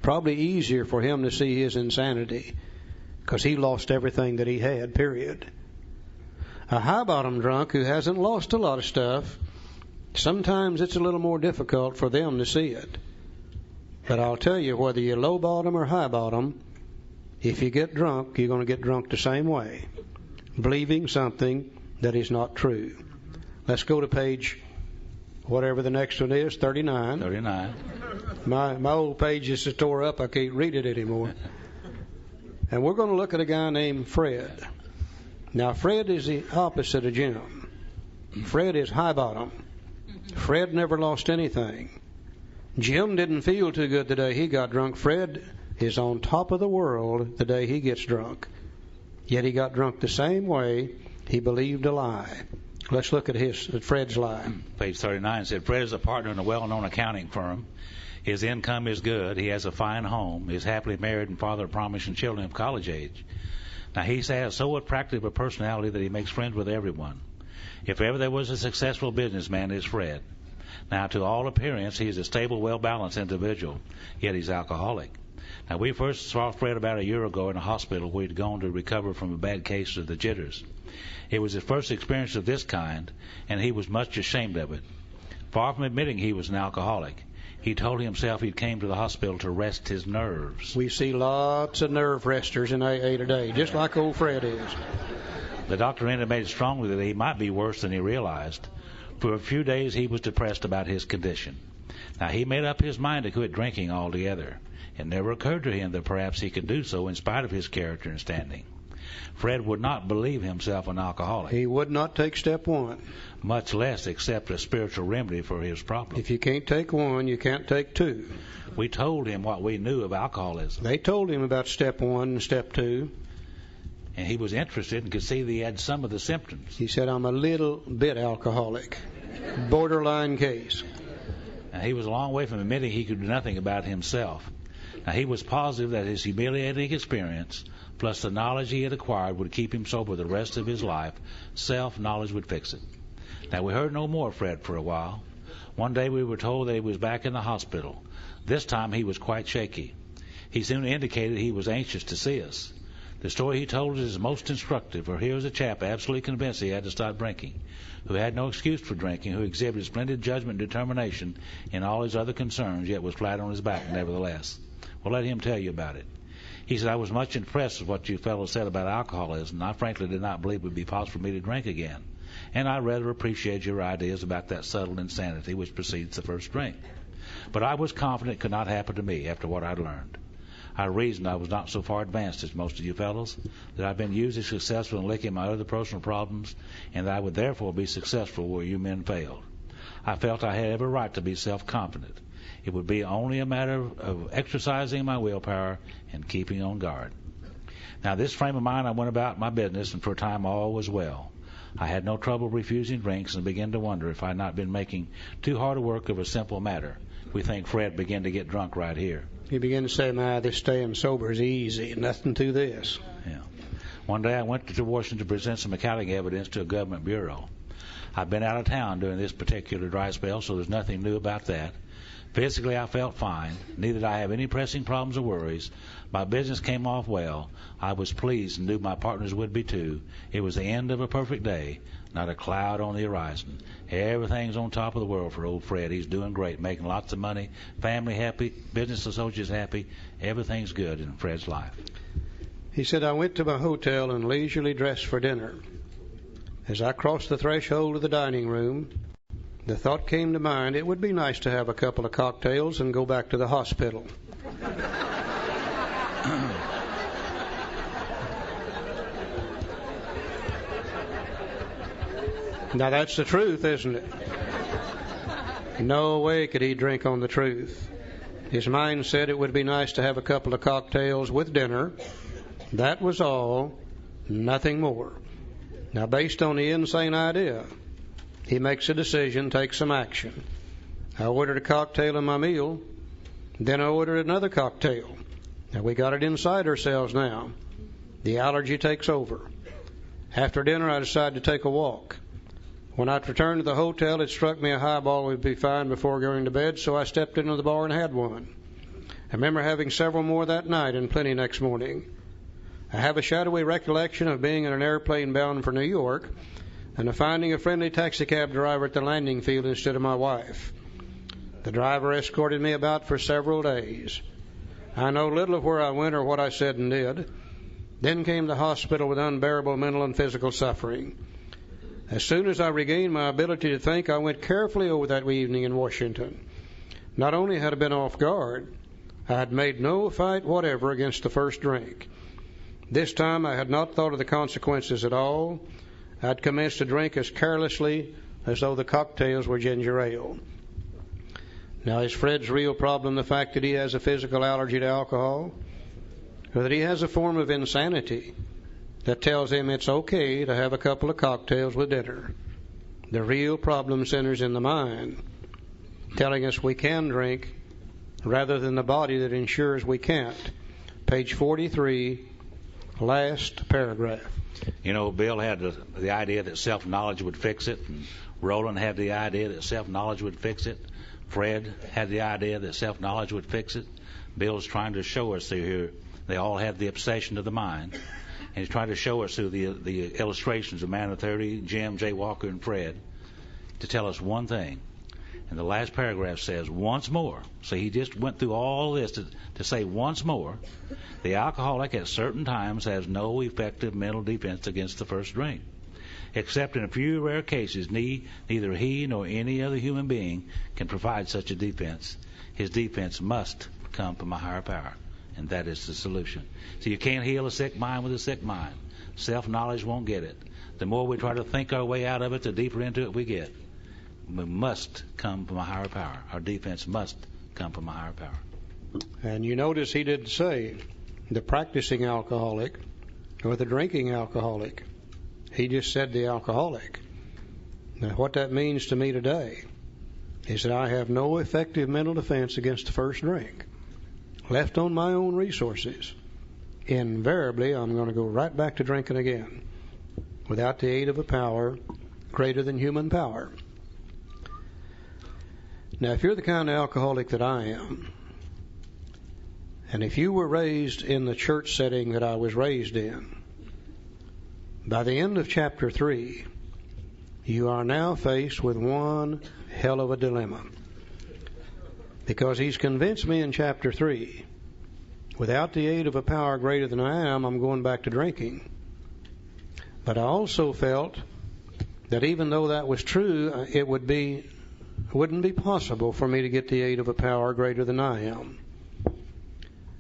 probably easier for him to see his insanity because he lost everything that he had, period. A high-bottom drunk who hasn't lost a lot of stuff, sometimes it's a little more difficult for them to see it. But I'll tell you, whether you're low-bottom or high-bottom, if you get drunk, you're going to get drunk the same way, believing something that is not true. Let's go to page, whatever the next one is, 39. 39. My old page is tore up. I can't read it anymore. And we're going to look at a guy named Fred. Now, Fred is the opposite of Jim. Fred is high bottom. Fred never lost anything. Jim didn't feel too good the day he got drunk. Fred is on top of the world the day he gets drunk. Yet he got drunk the same way. He believed a lie. Let's look at Fred's lie. Page 39 said, Fred is a partner in a well-known accounting firm. His income is good. He has a fine home. Is happily married and father of promising children of college age. Now, he has so attractive a personality that he makes friends with everyone. If ever there was a successful businessman, it's Fred. Now, to all appearance, he is a stable, well-balanced individual, yet he's alcoholic. Now, we first saw Fred about a year ago in a hospital where he'd gone to recover from a bad case of the jitters. It was his first experience of this kind, and he was much ashamed of it. Far from admitting he was an alcoholic, he told himself he came to the hospital to rest his nerves. We see lots of nerve resters in AA today, just like old Fred is. The doctor intimated strongly that he might be worse than he realized. For a few days he was depressed about his condition. Now, he made up his mind to quit drinking altogether. It never occurred to him that perhaps he could do so in spite of his character and standing. Fred would not believe himself an alcoholic. He would not take step one. Much less accept a spiritual remedy for his problem. If you can't take one, you can't take two. We told him what we knew of alcoholism. They told him about step one and step two. And he was interested and could see that he had some of the symptoms. He said, I'm a little bit alcoholic. Borderline case. Now, he was a long way from admitting he could do nothing about himself. Now, he was positive that his humiliating experience, plus the knowledge he had acquired, would keep him sober the rest of his life. Self-knowledge would fix it. Now, we heard no more of Fred for a while. One day we were told that he was back in the hospital. This time he was quite shaky. He soon indicated he was anxious to see us. The story he told us is most instructive, for here was a chap absolutely convinced he had to stop drinking, who had no excuse for drinking, who exhibited splendid judgment and determination in all his other concerns, yet was flat on his back nevertheless. Well, let him tell you about it. He said, I was much impressed with what you fellows said about alcoholism. I frankly did not believe it would be possible for me to drink again. And I rather appreciate your ideas about that subtle insanity which precedes the first drink. But I was confident it could not happen to me after what I'd learned. I reasoned I was not so far advanced as most of you fellows, that I've been usually successful in licking my other personal problems, and that I would therefore be successful where you men failed. I felt I had every right to be self-confident. It would be only a matter of exercising my willpower and keeping on guard. Now, this frame of mind, I went about my business, and for a time all was well. I had no trouble refusing drinks and began to wonder if I had not been making too hard a work of a simple matter. We think Fred began to get drunk right here. He began to say, this staying sober is easy, nothing to this. Yeah. One day I went to Washington to present some accounting evidence to a government bureau. I've been out of town during this particular dry spell, so there's nothing new about that. Physically, I felt fine. Neither did I have any pressing problems or worries. My business came off well. I was pleased and knew my partners would be too. It was the end of a perfect day, not a cloud on the horizon. Everything's on top of the world for old Fred. He's doing great, making lots of money, family happy, business associates happy. Everything's good in Fred's life. He said, I went to my hotel and leisurely dressed for dinner. As I crossed the threshold of the dining room, the thought came to mind, it would be nice to have a couple of cocktails and go back to the hospital. Now that's the truth, isn't it? No way could he drink on the truth. His mind said it would be nice to have a couple of cocktails with dinner. That was all, nothing more. Now, based on the insane idea, he makes a decision, takes some action. I ordered a cocktail in my meal, then I ordered another cocktail. Now, we got it inside ourselves now. The allergy takes over. After dinner, I decided to take a walk. When I returned to the hotel, it struck me a highball would be fine before going to bed, so I stepped into the bar and had one. I remember having several more that night and plenty next morning. I have a shadowy recollection of being in an airplane bound for New York and of finding a friendly taxicab driver at the landing field instead of my wife. The driver escorted me about for several days. I know little of where I went or what I said and did. Then came the hospital with unbearable mental and physical suffering. As soon as I regained my ability to think, I went carefully over that evening in Washington. Not only had I been off guard, I had made no fight whatever against the first drink. This time I had not thought of the consequences at all. I had commenced to drink as carelessly as though the cocktails were ginger ale. Now, is Fred's real problem the fact that he has a physical allergy to alcohol? Or that he has a form of insanity that tells him it's okay to have a couple of cocktails with dinner? The real problem centers in the mind, telling us we can drink rather than the body that ensures we can't. Page 43, last paragraph. You know, Bill had the idea that self-knowledge would fix it, and Roland had the idea that self-knowledge would fix it. Fred had the idea that self-knowledge would fix it. Bill's trying to show us through here they all have the obsession of the mind. And he's trying to show us through the illustrations of Man of 30, Jim, Jay Walker, and Fred to tell us one thing. And the last paragraph says, once more. So he just went through all this to say once more, the alcoholic at certain times has no effective mental defense against the first drink. Except in a few rare cases, neither he nor any other human being can provide such a defense. His defense must come from a higher power, and that is the solution. So you can't heal a sick mind with a sick mind. Self-knowledge won't get it. The more we try to think our way out of it, the deeper into it we get. We must come from a higher power. Our defense must come from a higher power. And you notice he didn't say the practicing alcoholic or the drinking alcoholic. He just said the alcoholic. Now, what that means to me today is that I have no effective mental defense against the first drink. Left on my own resources, invariably I'm going to go right back to drinking again without the aid of a power greater than human power. Now, if you're the kind of alcoholic that I am, and if you were raised in the church setting that I was raised in, by the end of chapter 3, you are now faced with one hell of a dilemma. Because he's convinced me in chapter 3, without the aid of a power greater than I am, I'm going back to drinking. But I also felt that even though that was true, it wouldn't be possible for me to get the aid of a power greater than I am.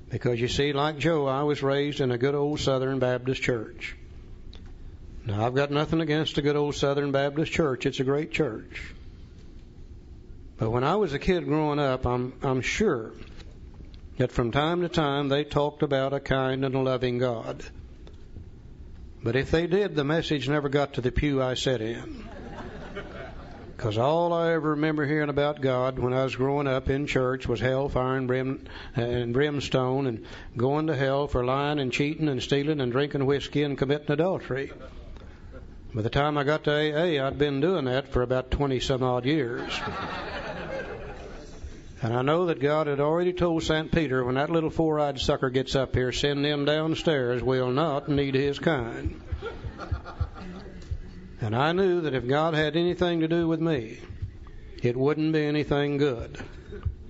Because you see, like Joe, I was raised in a good old Southern Baptist church. Now, I've got nothing against a good old Southern Baptist church. It's a great church. But when I was a kid growing up, I'm sure that from time to time they talked about a kind and a loving God. But if they did, the message never got to the pew I sat in. Because all I ever remember hearing about God when I was growing up in church was hellfire and brimstone and going to hell for lying and cheating and stealing and drinking whiskey and committing adultery. By the time I got to AA, I'd been doing that for about 20-some-odd years. And I know that God had already told St. Peter, when that little four-eyed sucker gets up here, send them downstairs. We'll not need his kind. And I knew that if God had anything to do with me, it wouldn't be anything good.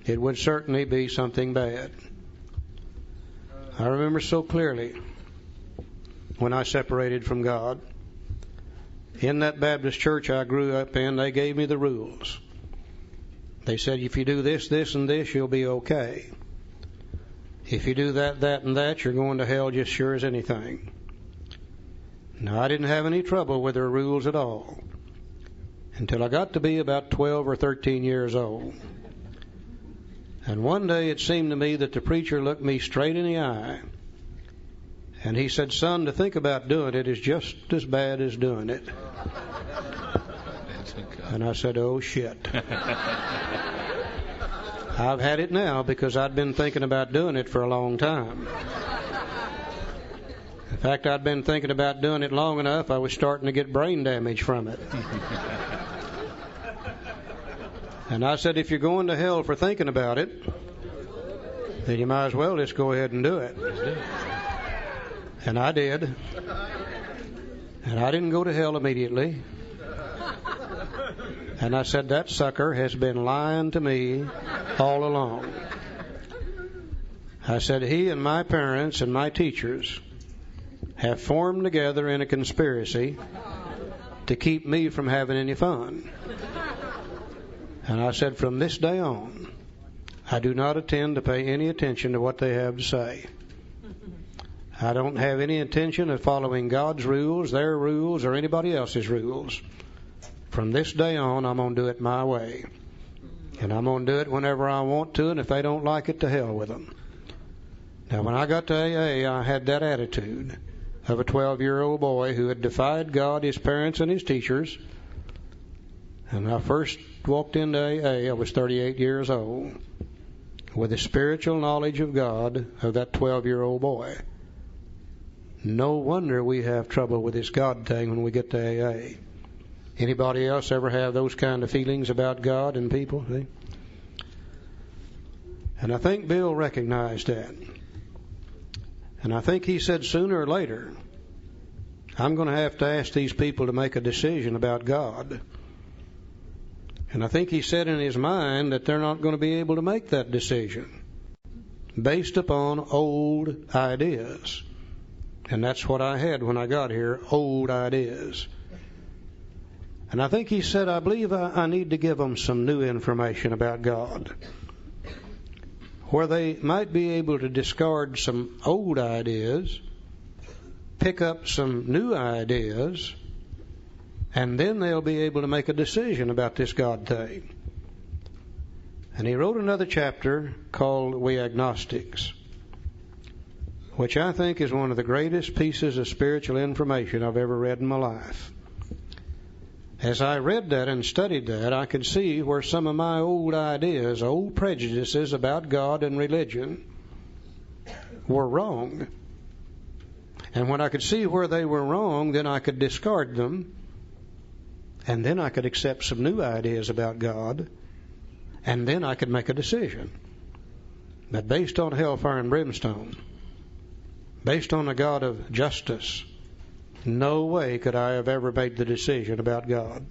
It would certainly be something bad. I remember so clearly when I separated from God. In that Baptist church I grew up in, they gave me the rules. They said, if you do this, this, and this, you'll be okay. If you do that, that, and that, you're going to hell just sure as anything. Now, I didn't have any trouble with their rules at all until I got to be about 12 or 13 years old. And one day it seemed to me that the preacher looked me straight in the eye and he said, son, to think about doing it is just as bad as doing it. And I said, oh, shit. I've had it now because I'd been thinking about doing it for a long time. In fact, I'd been thinking about doing it long enough, I was starting to get brain damage from it. And I said, if you're going to hell for thinking about it, then you might as well just go ahead and do it. And I did. And I didn't go to hell immediately. And I said, that sucker has been lying to me all along. I said, he and my parents and my teachers have formed together in a conspiracy to keep me from having any fun. And I said, from this day on, I do not intend to pay any attention to what they have to say. I don't have any intention of following God's rules, their rules, or anybody else's rules. From this day on, I'm going to do it my way. And I'm going to do it whenever I want to, and if they don't like it, to hell with them. Now, when I got to AA, I had that attitude of a 12-year-old boy who had defied God, his parents, and his teachers. And when I first walked into AA, I was 38 years old, with the spiritual knowledge of God of that 12-year-old boy. No wonder we have trouble with this God thing when we get to AA. Anybody else ever have those kind of feelings about God and people? See? And I think Bill recognized that. And I think he said sooner or later, I'm going to ask these people to make a decision about God. And I think he said in his mind that they're not going to be able to make that decision based upon old ideas. And that's what I had when I got here, old ideas. And I think he said, I believe I need to give them some new information about God, where they might be able to discard some old ideas, pick up some new ideas, and then they'll be able to make a decision about this God thing. And he wrote another chapter called We Agnostics, which I think is one of the greatest pieces of spiritual information I've ever read in my life. As I read that and studied that, I could see where some of my old ideas, old prejudices about God and religion were wrong. And when I could see where they were wrong, then I could discard them. And then I could accept some new ideas about God. And then I could make a decision. But based on hellfire and brimstone, based on a God of justice, no way could I have ever made the decision about God.